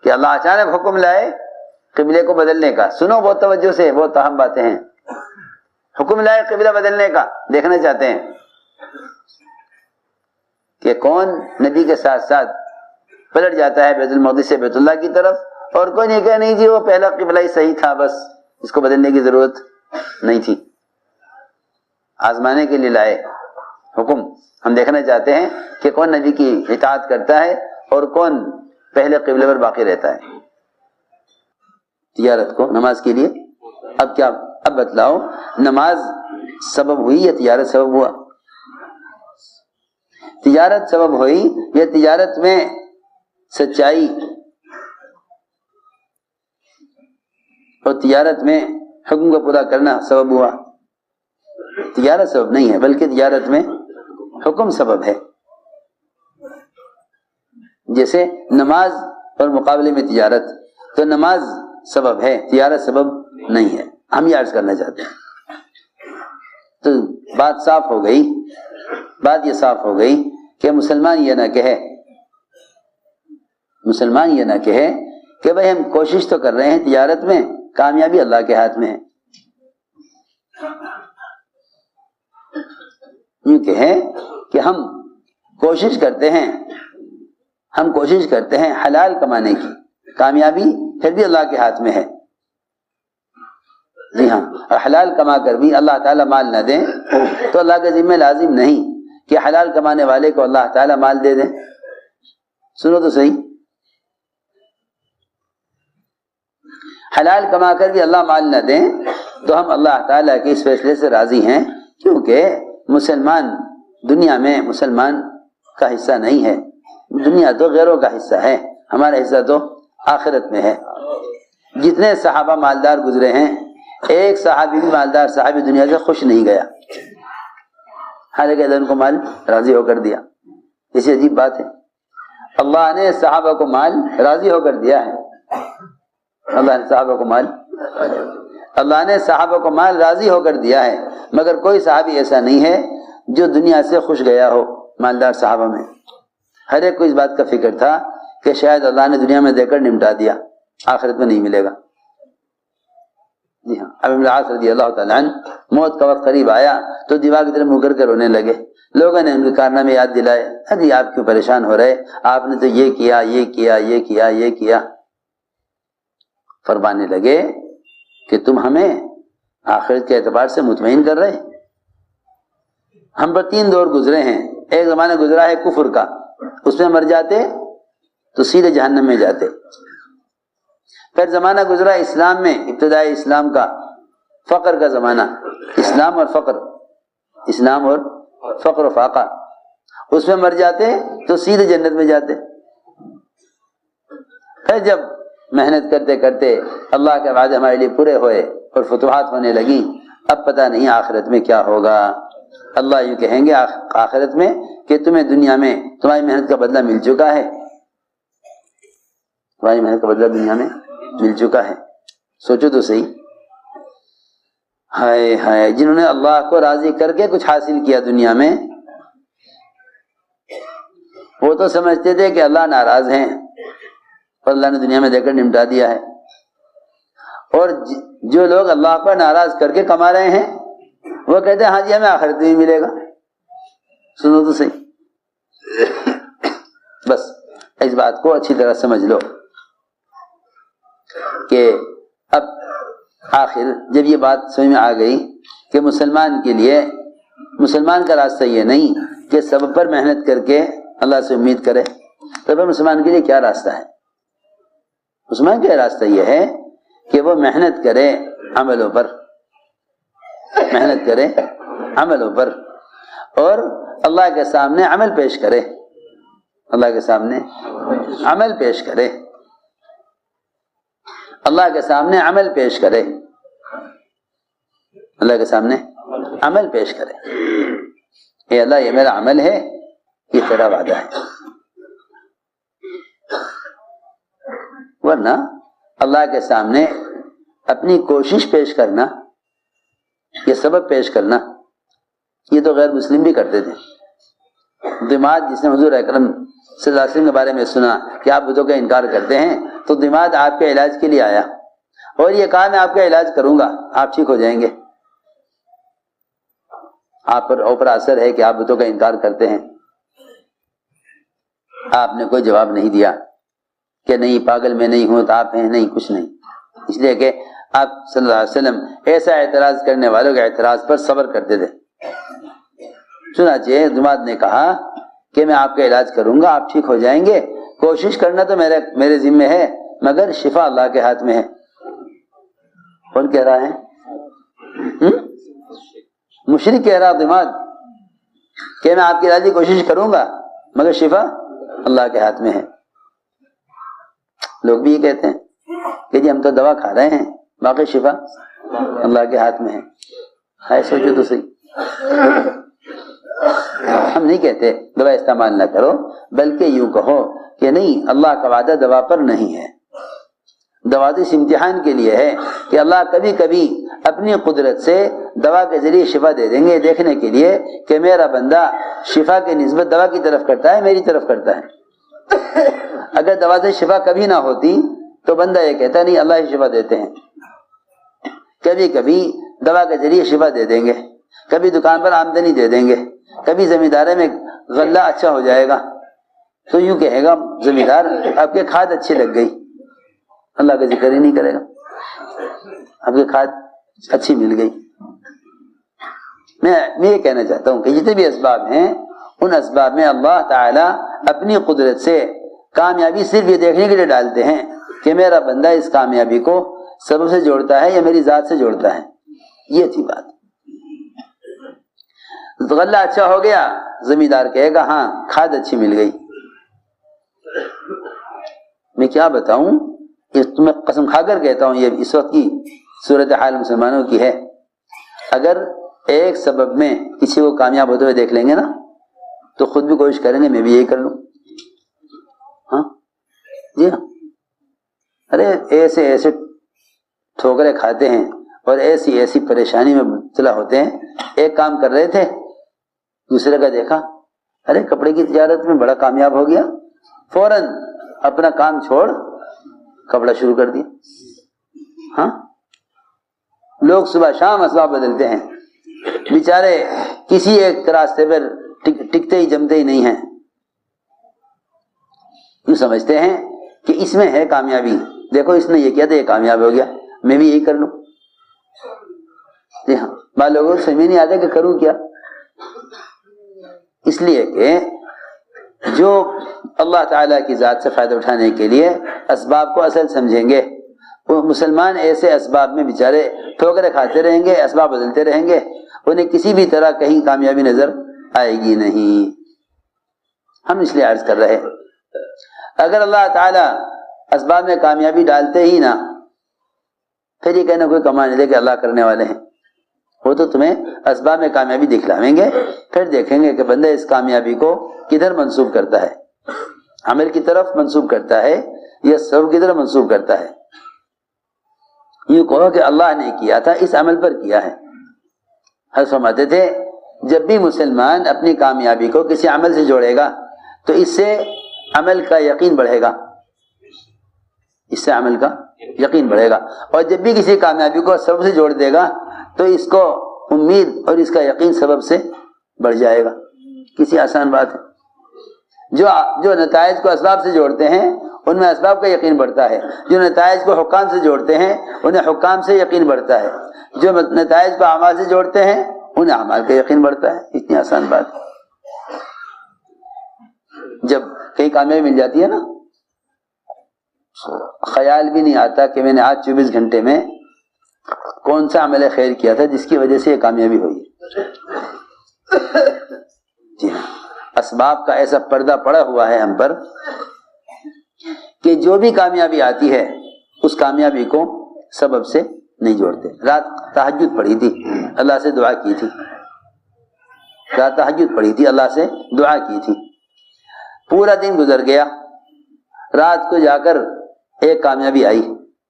کہ اللہ اچانک حکم لائے قبلے کو بدلنے کا. سنو بہت توجہ سے، بہت اہم باتیں ہیں. حکم لائے قبلہ بدلنے کا، دیکھنا چاہتے ہیں کہ کون نبی کے ساتھ ساتھ پلٹ جاتا ہے بیت المقدس سے بیت اللہ کی طرف، اور کوئی نہیں کہا نہیں جی وہ پہلا قبلہ ہی صحیح تھا، بس اس کو بدلنے کی ضرورت نہیں تھی. آزمانے کے لیے لائے حکم. ہم دیکھنا چاہتے ہیں کہ کون نبی کی اطاعت کرتا ہے اور کون پہلے قبلے پر باقی رہتا ہے. تجارت کو نماز کے لیے اب کیا، اب بتلاؤ نماز سبب ہوئی یا تجارت سبب ہوا؟ تجارت سبب ہوئی یا تجارت میں سچائی اور تجارت میں حکم کو پورا کرنا سبب ہوا؟ تجارت سبب نہیں ہے بلکہ تجارت میں حکم سبب ہے. جیسے نماز اور مقابلے میں تجارت، تو نماز سبب ہے، تجارت سبب نہیں ہے. ہم یہ عرض کرنا چاہتے ہیں. تو بات صاف ہو گئی، بات یہ صاف ہو گئی کہ مسلمان یہ نہ کہے کہ بھئی ہم کوشش تو کر رہے ہیں تجارت میں، کامیابی اللہ کے ہاتھ میں ہے. یوں کہے کہ ہم کوشش کرتے ہیں حلال کمانے کی، کامیابی پھر بھی اللہ کے ہاتھ میں ہے. جی ہاں، اور حلال کما کر بھی اللہ تعالیٰ مال نہ دیں تو اللہ کے ذمہ لازم نہیں کہ حلال کمانے والے کو اللہ تعالیٰ مال دے دیں. سنو تو صحیح، حلال کما کر بھی اللہ مال نہ دیں تو ہم اللہ تعالیٰ کے اس فیصلے سے راضی ہیں، کیونکہ مسلمان دنیا میں مسلمان کا حصہ نہیں ہے. دنیا تو غیروں کا حصہ ہے، ہمارا حصہ تو آخرت میں ہے. جتنے صحابہ مالدار گزرے ہیں، ایک صحابی بھی مالدار صحابی دنیا سے خوش نہیں گیا، حالانکہ اللہ ان کو مال راضی ہو کر دیا. اسی عجیب بات ہے، اللہ نے صحابہ کو مال راضی ہو کر دیا ہے. اللہ نے صحابہ کو مال راضی ہو کر دیا ہے، مگر کوئی صحابی ایسا نہیں ہے جو دنیا سے خوش گیا ہو. مالدار صحابہ میں ہر ایک کو اس بات کا فکر تھا کہ شاید اللہ نے دنیا میں دے کر نمٹا دیا، آخرت میں نہیں ملے گا. جی ہاں، ابن العاص رضی اللہ تعالیٰ عنہ موت کا وقت قریب آیا تو دیوار کی طرف منہ کر کے رونے لگے. لوگوں نے ان کے کارنامے یاد دلائے. ارے آپ کیوں پریشان ہو رہے، آپ نے تو یہ کیا. فرمانے لگے کہ تم ہمیں آخرت کے اعتبار سے مطمئن کر رہے. ہم پر 3 دور گزرے ہیں. ایک زمانہ گزرا ہے کفر کا، اس میں مر جاتے تو سیدھے جہنم میں جاتے. پھر زمانہ گزرا اسلام میں، ابتدائی اسلام کا، فقر کا زمانہ، اسلام اور فقر و فاقہ، اس میں مر جاتے تو سیدھے جنت میں جاتے. پھر جب محنت کرتے کرتے اللہ کے وعدے ہمارے لیے پورے ہوئے اور فتوحات ہونے لگی، اب پتہ نہیں آخرت میں کیا ہوگا. اللہ یوں کہیں گے آخرت میں کہ تمہیں دنیا میں تمہاری محنت کا بدلہ مل چکا ہے، تمہاری محنت کا بدلہ دنیا میں مل چکا ہے. سوچو تو صحیح، ہائے ہائے، جنہوں نے اللہ کو راضی کر کے کچھ حاصل کیا دنیا میں، وہ تو سمجھتے تھے کہ اللہ ناراض ہیں اور اللہ نے دنیا میں دے کر نمٹا دیا ہے. اور جو لوگ اللہ پر ناراض کر کے کما رہے ہیں وہ کہتے ہیں ہاں جی ہمیں آخرت میں ملے گا. سنو تو صحیح، بس اس بات کو اچھی طرح سمجھ لو کہ اب آخر جب یہ بات سمجھ میں آ گئی کہ مسلمان کے لیے، مسلمان کا راستہ یہ نہیں کہ سبب پر محنت کر کے اللہ سے امید کرے، تو پھر مسلمان کے لیے کیا راستہ ہے؟ مسلمان کا راستہ یہ ہے کہ وہ محنت کرے عملوں پر، اور اللہ کے سامنے عمل پیش کرے. اللہ کے سامنے عمل پیش کرے. اے اللہ، یہ میرا عمل ہے، یہ تیرا وعدہ ہے. ورنہ اللہ کے سامنے اپنی کوشش پیش کرنا، یہ سبب پیش کرنا، یہ تو غیر مسلم بھی کرتے تھے. دماغ جس نے حضور اکرم صلی اللہ علیہ وسلم کے بارے میں سنا کہ آپ بتوں کا انکار کرتے ہیں، تو دماغ آپ کے علاج کے لیے آیا اور یہ کہا میں آپ کا علاج کروں گا، آپ ٹھیک ہو جائیں گے۔ آپ پر اوپر اثر ہے کہ آپ بتوں کا انکار کرتے ہیں۔ آپ نے کوئی جواب نہیں دیا کہ نہیں پاگل میں نہیں ہوں تو آپ ہیں، نہیں کچھ نہیں، اس لیے کہ آپ صلی اللہ علیہ وسلم ایسا اعتراض کرنے والوں کے اعتراض پر صبر کرتے تھے۔ چنانچہ دماغ نے کہا کہ میں آپ کا علاج کروں گا، آپ ٹھیک ہو جائیں گے، کوشش کرنا تو میرے ذمہ ہے، مگر شفا اللہ کے ہاتھ میں ہے۔ کون کہہ رہا ہے؟ مشرک کہہ رہا دماغ کہ میں آپ کی علاج کی کوشش کروں گا مگر شفا اللہ کے ہاتھ میں ہے۔ لوگ بھی یہ کہتے ہیں کہ جی ہم تو دوا کھا رہے ہیں، باقی شفا اللہ کے ہاتھ میں ہے۔ سوچو تو صحیح، ہم نہیں کہتے دوا استعمال نہ کرو، بلکہ یوں کہو کہ نہیں، اللہ کا وعدہ دوا پر نہیں ہے، دوا تو اس امتحان کے لیے ہے کہ اللہ کبھی کبھی اپنی قدرت سے دوا کے ذریعے شفا دے دیں گے، دیکھنے کے لیے کہ میرا بندہ شفا کی نسبت دوا کی طرف کرتا ہے، میری طرف کرتا ہے۔ اگر دوا سے شفا کبھی نہ ہوتی تو بندہ یہ کہتا نہیں اللہ ہی شفا دیتے ہیں۔ کبھی کبھی دوا کے ذریعے شفا دے دیں گے، کبھی دکان پر آمدنی دے دیں گے، کبھی زمیندارے میں غلہ اچھا ہو جائے گا تو یوں کہے گا زمیندار آپ کے کھاد اچھی لگ گئی، اللہ کا ذکر ہی نہیں کرے گا، آپ کی کھاد اچھی مل گئی۔ میں یہ کہنا چاہتا ہوں کہ جتنے بھی اسباب ہیں ان اسباب میں اللہ تعالی اپنی قدرت سے کامیابی صرف یہ دیکھنے کے لیے ڈالتے ہیں کہ میرا بندہ اس کامیابی کو سبب سے جوڑتا ہے یا میری ذات سے جوڑتا ہے۔ یہ تھی بات۔ غلہ اچھا ہو گیا، زمیندار کہے گا ہاں کھاد اچھی مل گئی۔ میں کیا بتاؤں، تمہیں قسم کھا کر کہتا ہوں، یہ اس وقت کی صورتحال مسلمانوں کی ہے۔ اگر ایک سبب میں کسی کو کامیاب ہوتے ہوئے دیکھ لیں گے نا تو خود بھی کوشش کریں گے میں بھی یہی کر لوں۔ ہاں جی ہاں، ارے ایسے ایسے ٹھوکریں کھاتے ہیں اور ایسی ایسی پریشانی میں مبتلا ہوتے ہیں۔ ایک کام کر رہے تھے، دوسرے کا دیکھا، ارے کپڑے کی تجارت میں بڑا کامیاب ہو گیا، فوراً اپنا کام چھوڑ کپڑا شروع کر دیا۔ ہاں، لوگ صبح شام اسباب بدلتے ہیں، بیچارے کسی ایک راستے پر ٹکتے ہی جمتے ہی نہیں ہیں، یوں سمجھتے ہیں کہ اس میں ہے کامیابی، دیکھو اس نے یہ کیا تھا یہ کامیاب ہو گیا، میں بھی یہی کر لوں۔ جی ہاں، بعض لوگوں کو سمجھ نہیں آتا کہ کروں کیا، اس لیے کہ جو اللہ تعالیٰ کی ذات سے فائدہ اٹھانے کے لیے اسباب کو اصل سمجھیں گے، وہ مسلمان ایسے اسباب میں بیچارے ٹھوکریں کھاتے رہیں گے، اسباب بدلتے رہیں گے، انہیں کسی بھی طرح کہیں کامیابی نظر آئے گی نہیں۔ ہم اس لیے عرض کر رہے اگر اللہ تعالیٰ اسباب میں کامیابی ڈالتے ہی نہ، پھر یہ کہنا کوئی کما نہیں دے کہ اللہ کرنے والے ہیں، وہ تو تمہیں اسباب میں کامیابی دکھلاویں گے، پھر دیکھیں گے کہ بندہ اس کامیابی کو کدھر منسوب کرتا ہے، عمل کی طرف منسوب کرتا ہے یا سبب کی طرف منسوب کرتا ہے۔ یوں کہو کہ اللہ نے کیا تھا، اس عمل پر کیا ہے۔ حضرت فرماتے تھے جب بھی مسلمان اپنی کامیابی کو کسی عمل سے جوڑے گا تو اس سے عمل کا یقین بڑھے گا، اس سے عمل کا یقین بڑھے گا، اور جب بھی کسی کامیابی کو سبب سے جوڑ دے گا تو اس کو امید اور اس کا یقین سبب سے بڑھ جائے گا۔ کسی آسان بات ہے، جو نتائج کو اسباب سے جوڑتے ہیں ان میں اسباب کا یقین بڑھتا ہے، جو نتائج کو حکام سے جوڑتے ہیں انہیں حکام سے یقین بڑھتا ہے، جو نتائج کو اعمال سے جوڑتے ہیں انہیں اعمال کا یقین بڑھتا ہے۔ اتنی آسان بات ہے۔ جب کہیں کامیابی مل جاتی ہے نا، خیال بھی نہیں آتا کہ میں نے آج 24 گھنٹے میں کون سا عمل خیر کیا تھا جس کی وجہ سے یہ کامیابی ہوئی۔ جی ہاں، اسباب کا ایسا پردہ پڑا ہوا ہے ہم پر کہ جو بھی کامیابی آتی ہے اس کامیابی کو سبب سے نہیں جوڑتے۔ رات تہجد پڑھی تھی، اللہ سے دعا کی تھی، رات تہجد پڑھی تھی، اللہ سے دعا کی تھی، پورا دن گزر گیا، رات کو جا کر ایک کامیابی آئی،